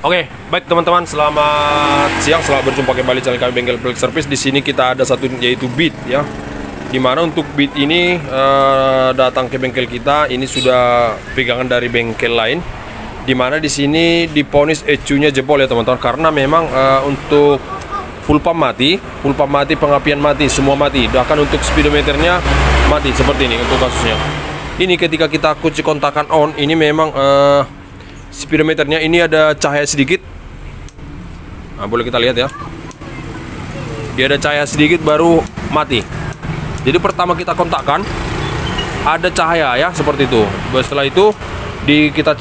Oke, baik teman-teman, selamat siang, selamat berjumpa kembali channel kami Bengkel Pelek Service. Di sini kita ada satu yaitu beat ya. Dimana untuk beat ini datang ke bengkel kita, ini sudah pegangan dari bengkel lain. Dimana di sini diponis ECU-nya jebol ya teman-teman, karena memang untuk full pump mati, pengapian mati, semua mati. Bahkan untuk speedometernya mati seperti ini untuk kasusnya. Ini ketika kita kunci kontakan on, ini memang speedometernya ini ada cahaya sedikit. Nah, boleh kita lihat ya. Dia ada cahaya sedikit baru mati. Jadi pertama kita kontakkan ada cahaya ya seperti itu. Setelah itu kita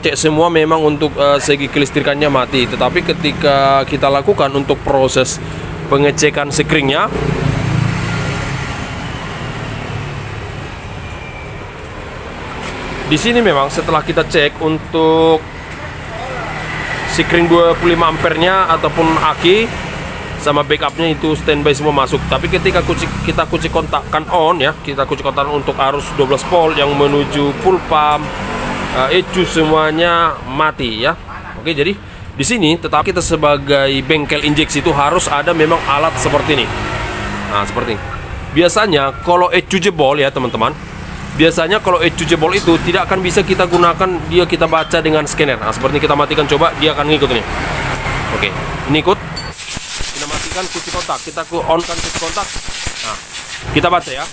cek semua memang untuk segi kelistrikannya mati. Tetapi ketika kita lakukan untuk proses pengecekan sekringnya, di sini memang setelah kita cek untuk sekring 25 ampernya ataupun aki sama backupnya itu standby semua masuk. Tapi ketika kita kunci kontakkan on ya, kita kunci kontakkan untuk arus 12 volt yang menuju full pump, ECU semuanya mati ya. Oke, jadi di sini tetap kita sebagai bengkel injeksi itu harus ada memang alat seperti ini. Nah, seperti ini. Biasanya kalau ECU jebol ya teman-teman, biasanya kalau ECU jebol itu tidak akan bisa kita gunakan, kita baca dengan scanner. Nah, seperti ini kita matikan, coba dia akan ngikut nih. Oke, ini ikut. Kita matikan kunci kontak, kita on kan kunci kontak. Nah, kita baca ya.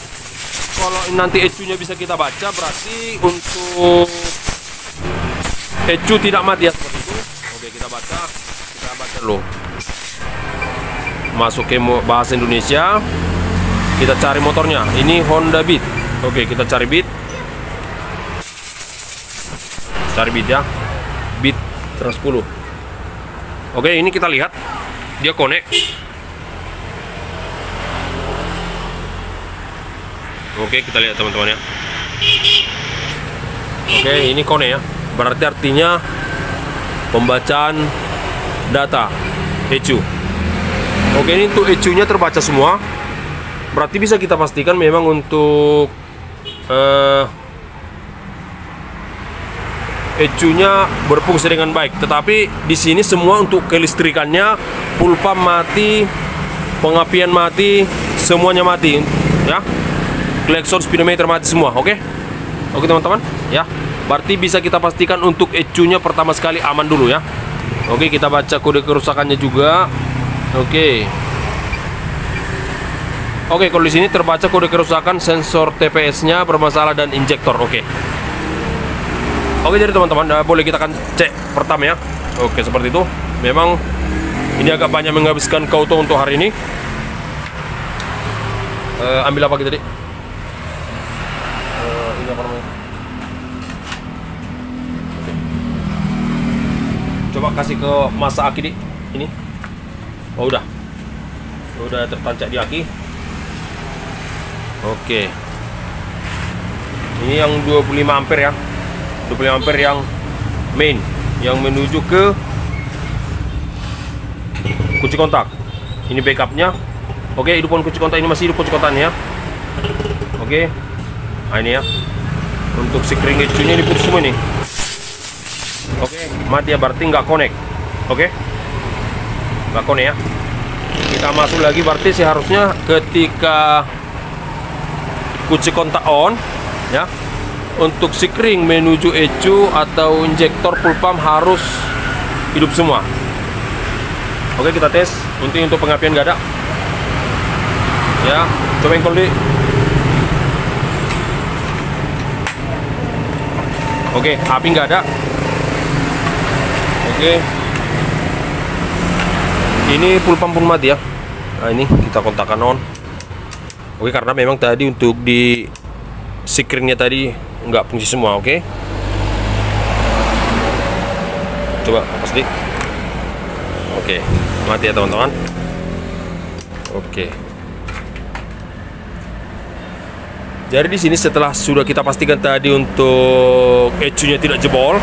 Kalau nanti ECU-nya bisa kita baca, berarti untuk ECU tidak mati ya seperti itu. Oke, kita baca dulu. Masuk ke bahasa Indonesia. Kita cari motornya. Ini Honda Beat. Oke, kita cari beat. Cari beat ya. Beat 110. Oke, ini kita lihat dia connect. Oke, kita lihat teman-teman ya. Oke, ini connect ya. Berarti artinya pembacaan data ECU. Oke, ini untuk ECU-nya terbaca semua. Berarti bisa kita pastikan memang untuk ECU-nya berfungsi dengan baik. Tetapi di sini semua untuk kelistrikannya, full pump mati, pengapian mati, semuanya mati ya. Klakson, speedometer mati semua. Oke teman-teman ya. Berarti bisa kita pastikan untuk ECU-nya pertama sekali aman dulu ya. Oke, kita baca kode kerusakannya juga. Oke, kalau di sini terbaca kode kerusakan sensor TPS-nya bermasalah dan injektor. Oke, jadi teman-teman, boleh kita akan cek pertama ya. Oke, seperti itu. Memang ini agak banyak menghabiskan kauto untuk hari ini. Ambil apa kita, Dik? Ini apa namanya? Oke. Coba kasih ke masa aki, Dik. Ini. Oh, udah tertancap di aki. Oke. Ini yang 25 ampere ya. 25 ampere yang main, yang menuju ke kunci kontak. Ini backupnya. Oke, hidupkan kunci kontak, ini masih hidup kunci kontaknya. Oke. Nah, ini ya. Untuk sekring ECU-nya diputus semua nih. Oke, mati ya, berarti nggak connect. Oke. Nggak connect ya. Kita masuk lagi, berarti seharusnya ketika kunci kontak on ya, untuk sekring menuju ECU atau injektor full pump harus hidup semua. Oke, kita tes. Untuk pengapian nggak ada ya. Coba engkol di. Oke, api nggak ada. Oke, ini full pump pun mati ya. Nah, ini kita kontakkan on. Oke, karena memang tadi untuk di sekringnya tadi nggak fungsi semua. Oke, coba lepas dik. Oke, mati ya teman-teman. Oke, jadi di sini setelah sudah kita pastikan tadi untuk ECU-nya tidak jebol,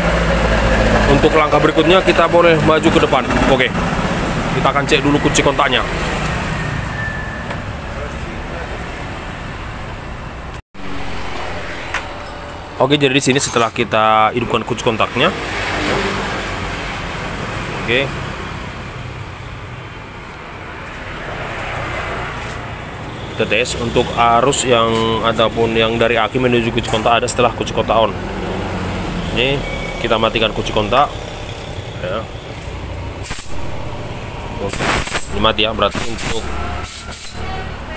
untuk langkah berikutnya kita boleh maju ke depan. Oke, kita akan cek dulu kunci kontaknya. Oke, jadi di sini setelah kita hidupkan kunci kontaknya, Oke. Kita tes untuk arus yang ataupun yang dari aki menuju kunci kontak ada setelah kunci kontak on. Ini kita matikan kunci kontak ya. Oke. Ini mati ya, berarti untuk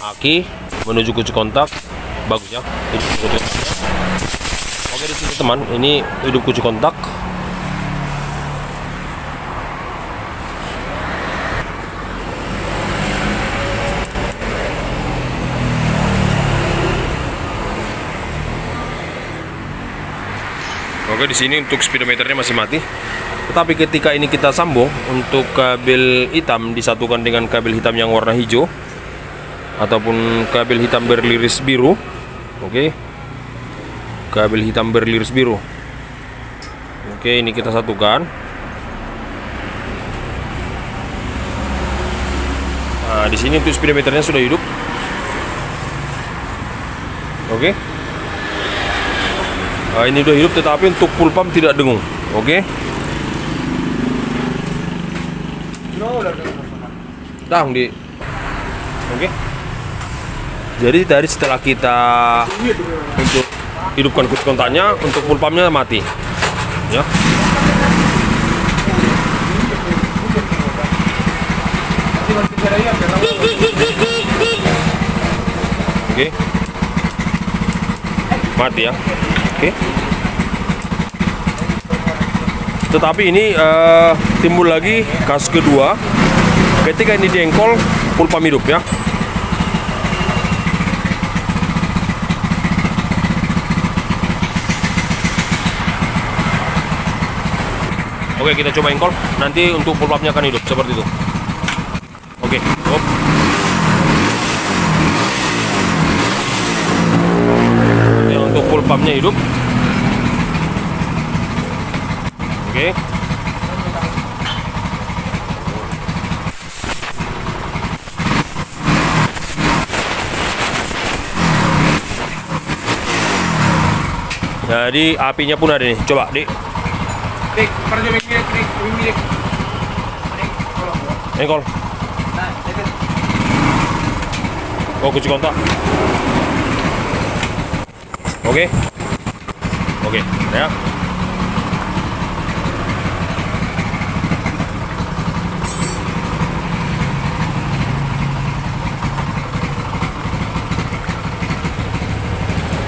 aki menuju kunci kontak bagus ya. Oke, di sini teman, ini hidup kunci kontak. Oke, di sini untuk speedometernya masih mati. Tetapi ketika ini kita sambung untuk kabel hitam disatukan dengan kabel hitam yang warna hijau ataupun kabel hitam berliris biru. Oke. Kabel hitam berliris biru. Oke, ini kita satukan. Nah, di sini untuk speedometernya sudah hidup. Oke. Nah, ini udah hidup, tetapi untuk full pump tidak dengung. Oke. Dah di. Oke. Jadi tadi setelah kita untuk hidupkan kunci kontaknya, untuk full pumpnya mati. Ya. Oke. Mati ya. Oke. Tetapi ini timbul lagi kasus kedua ketika ini diengkol full pump hidup ya. Oke, kita coba engkol, nanti untuk full pumpnya akan hidup seperti itu. Oke, hop. Oke, untuk full pumpnya hidup. Oke. Jadi apinya pun ada nih. Coba, Dik. Dik, Engkol. Oh, kunci kontak. Oke. Oke, ya.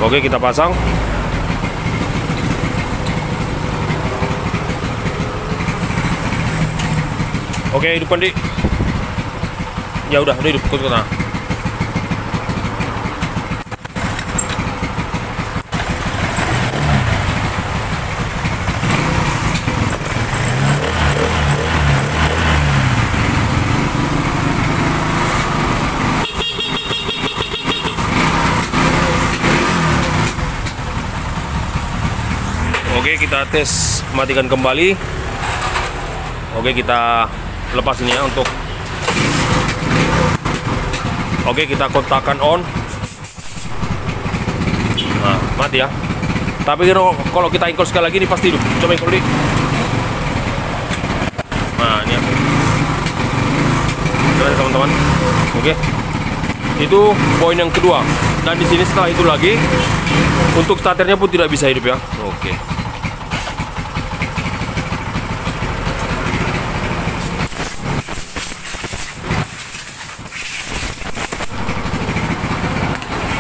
Oke, kita pasang. Oke, hidupkan, Dik. Ya udah hidup kunci kontak. Oke, kita tes matikan kembali. Oke, kita lepas ini ya untuk. Oke, kita kontakkan on. Nah, mati ya. Tapi kalau kita engkol sekali lagi ini pasti hidup. Coba engkol, Dik. Nah, ini ya. Oke, teman-teman. Oke. Itu poin yang kedua. Dan di sini setelah itu lagi untuk starternya pun tidak bisa hidup ya. Oke.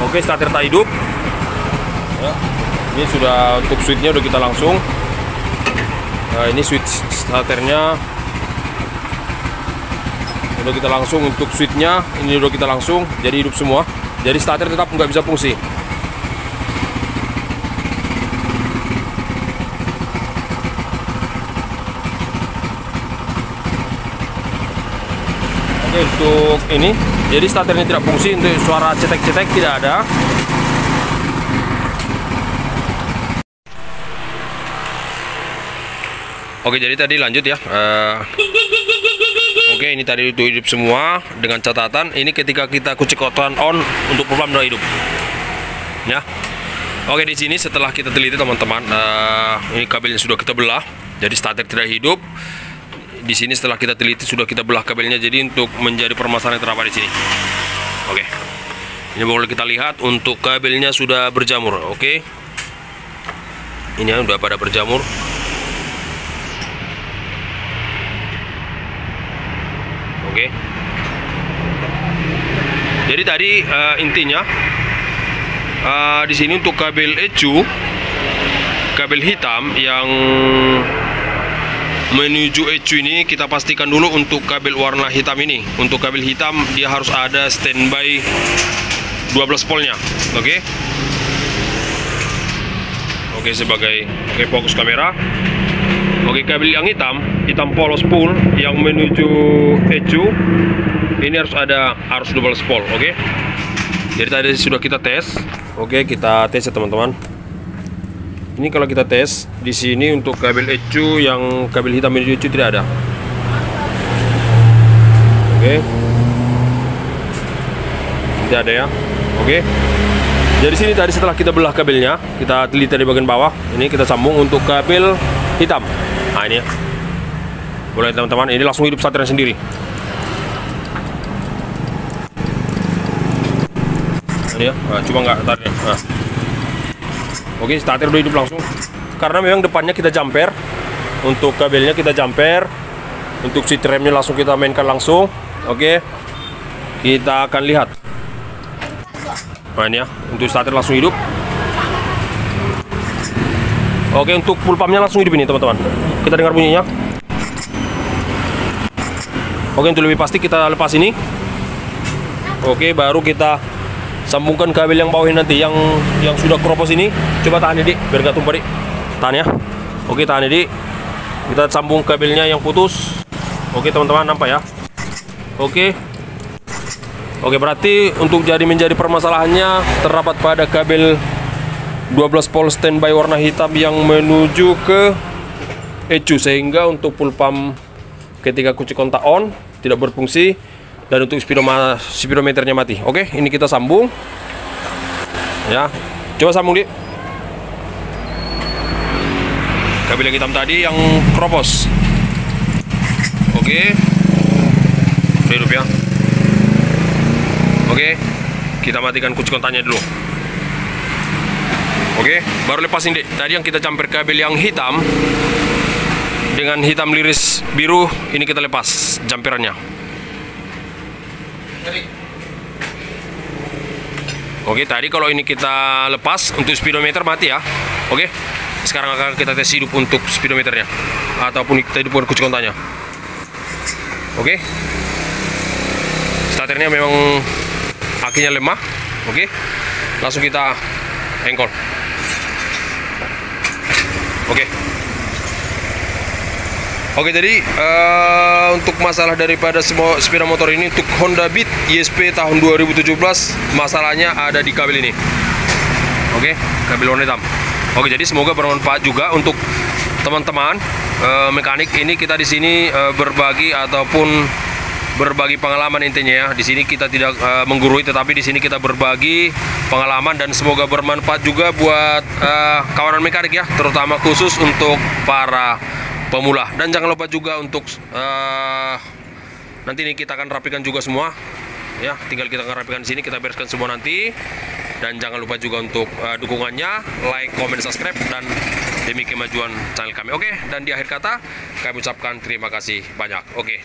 Oke, starter tak hidup ya. Ini sudah untuk switchnya udah kita langsung. Nah, ini switch starternya udah kita langsung. Untuk switchnya ini udah kita langsung, jadi hidup semua. Jadi starter tetap nggak bisa fungsi. Oke, untuk ini jadi starternya tidak fungsi, untuk suara cetek-cetek tidak ada. Oke, jadi tadi lanjut ya. Oke, ini tadi itu hidup semua dengan catatan ini ketika kita kunci kontak on untuk full pump udah hidup. Ya. Oke, di sini setelah kita teliti teman-teman, ini kabelnya sudah kita belah, jadi starter tidak hidup. di sini setelah kita teliti sudah kita belah kabelnya, jadi untuk menjadi permasalahan yang terdapat di sini. Oke. Ini boleh kita lihat untuk kabelnya sudah berjamur. Oke. Ini ya, udah pada berjamur. Oke. Jadi tadi intinya di sini untuk kabel ECU, kabel hitam yang menuju ECU ini kita pastikan dulu untuk kabel warna hitam ini. Untuk kabel hitam dia harus ada standby 12 voltnya. Oke. Oke, sebagai fokus kamera. Oke, kabel yang hitam polos full yang menuju ECU ini harus ada 12 volt. Oke. Jadi tadi sudah kita tes. Oke, kita tes ya teman-teman. Ini kalau kita tes di sini untuk kabel ECU yang kabel hitam menuju ECU tidak ada. Oke. Tidak ada ya. Oke. Jadi sini tadi setelah kita belah kabelnya, kita teliti di bagian bawah. Ini kita sambung untuk kabel hitam. Nah ini ya. Boleh teman-teman, ini langsung hidup starternya sendiri. Ini ya, nah, cuma nggak starternya. Nah. Oke, starter udah hidup langsung. Karena memang depannya kita jumper. Untuk kabelnya kita jumper. Untuk seat remnya langsung kita mainkan langsung. Oke. Kita akan lihat. Nah ini ya, untuk starter langsung hidup. Oke, untuk full pumpnya langsung hidup ini teman-teman. Kita dengar bunyinya. Oke, untuk lebih pasti kita lepas ini. Oke, baru kita sambungkan kabel yang bawah ini nanti, yang sudah keropos ini. Coba tahan ya, Dik, biar gak tumpah, Dik. Tahan ya. Oke, tahan ya, Dik. Kita sambung kabelnya yang putus. Oke, teman-teman, nampak ya. Oke. Oke, berarti untuk menjadi permasalahannya terdapat pada kabel 12 volt standby warna hitam yang menuju ke ECU, sehingga untuk full pump ketika kunci kontak on tidak berfungsi dan untuk speedometernya mati. Oke, ini kita sambung. Ya, coba sambung, Dik. Kabel yang hitam tadi yang keropos. Oke, hidup ya. Oke, kita matikan kunci kontaknya dulu. Oke, baru lepasin, Dek. Tadi yang kita jumper kabel yang hitam dengan hitam liris biru, ini kita lepas jumperannya. Oke, tadi kalau ini kita lepas untuk speedometer mati ya. Oke, sekarang akan kita tes hidup untuk speedometernya ataupun kita hidupkan kunci kontaknya. Oke, starternya memang akinya lemah. Oke, langsung kita engkol. Oke, jadi untuk masalah daripada semua sepeda motor ini, untuk Honda Beat ISP tahun 2017, masalahnya ada di kabel ini. Oke, kabel warna hitam. Oke, jadi semoga bermanfaat juga untuk teman-teman mekanik. Ini kita di sini berbagi ataupun berbagi pengalaman intinya ya. Di sini kita tidak menggurui, tetapi di sini kita berbagi pengalaman dan semoga bermanfaat juga buat kawanan mekanik ya, terutama khusus untuk para pemula. Dan jangan lupa juga untuk nanti ini kita akan rapikan juga semua ya, tinggal kita akan rapikan di sini, kita bereskan semua nanti. Dan jangan lupa juga untuk dukungannya, like, comment, subscribe, dan demi kemajuan channel kami. Oke, dan di akhir kata kami ucapkan terima kasih banyak. Oke.